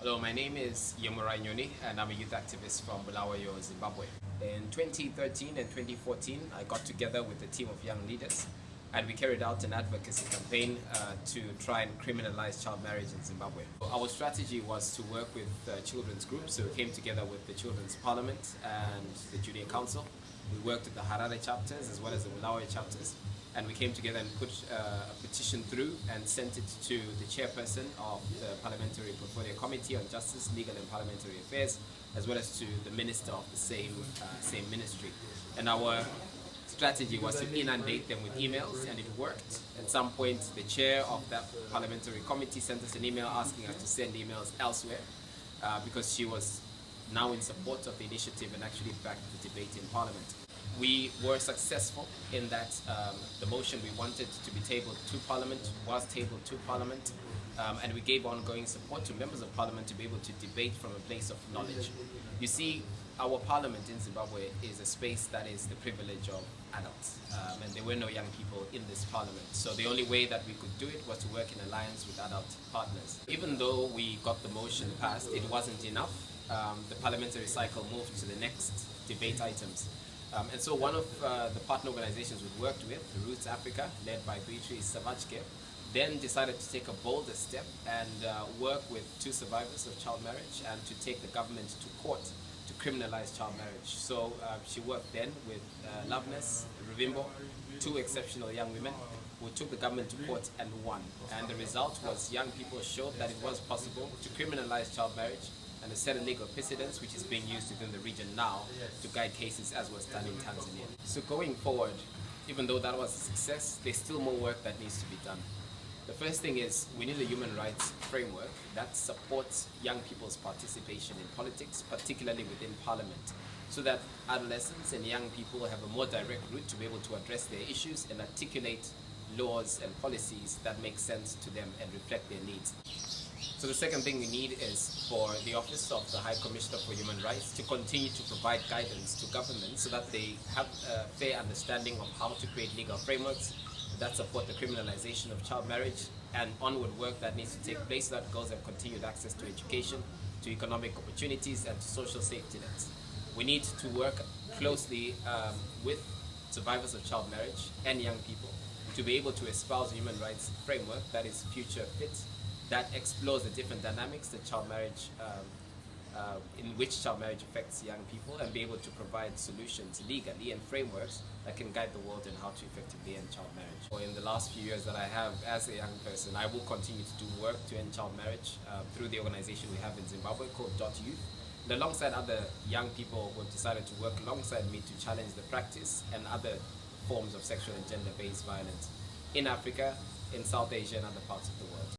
Hello, my name is Yemurai Nyoni and I'm a youth activist from Bulawayo, Zimbabwe. In 2013 and 2014, I got together with a team of young leaders and we carried out an advocacy campaign to try and criminalize child marriage in Zimbabwe. Our strategy was to work with children's groups, so we came together with the Children's Parliament and the Junior Council. We worked with the Harare chapters as well as the Bulawayo chapters, and we came together and put a petition through and sent it to the chairperson of the Parliamentary Portfolio Committee on Justice, Legal and Parliamentary Affairs, as well as to the minister of the same ministry. And our strategy was to inundate them with emails, and it worked. At some point, the chair of that parliamentary committee sent us an email asking us to send emails elsewhere because she was now in support of the initiative and actually backed the debate in Parliament. We were successful in that the motion we wanted to be tabled to Parliament was tabled to Parliament, and we gave ongoing support to members of Parliament to be able to debate from a place of knowledge. You see, our Parliament in Zimbabwe is a space that is the privilege of adults, and there were no young people in this Parliament. So the only way that we could do it was to work in alliance with adult partners. Even though we got the motion passed, it wasn't enough. The parliamentary cycle moved to the next debate items. And so one of the partner organizations we worked with, Roots Africa, led by Beatrice Savachke, then decided to take a bolder step and work with two survivors of child marriage and to take the government to court to criminalize child marriage. So she worked then with Loveness, Ruvimbo, two exceptional young women who took the government to court and won. And the result was young people showed that it was possible to criminalize child marriage and to set a legal precedence which is being used within the region now to guide cases, as was done in Tanzania. So going forward, even though that was a success, there's still more work that needs to be done. The first thing is we need a human rights framework that supports young people's participation in politics, particularly within Parliament, so that adolescents and young people have a more direct route to be able to address their issues and articulate laws and policies that make sense to them and reflect their needs. So the second thing we need is for the Office of the High Commissioner for Human Rights to continue to provide guidance to government so that they have a fair understanding of how to create legal frameworks that support the criminalization of child marriage and onward work that needs to take place that goes and continued access to education, to economic opportunities and to social safety nets. We need to work closely with survivors of child marriage and young people to be able to espouse a human rights framework that is future fit, that explores the different dynamics that child marriage, in which child marriage affects young people, and be able to provide solutions legally and frameworks that can guide the world in how to effectively end child marriage. In the last few years that I have as a young person, I will continue to do work to end child marriage through the organization we have in Zimbabwe called .youth, and alongside other young people who have decided to work alongside me to challenge the practice and other forms of sexual and gender-based violence in Africa, in South Asia and other parts of the world.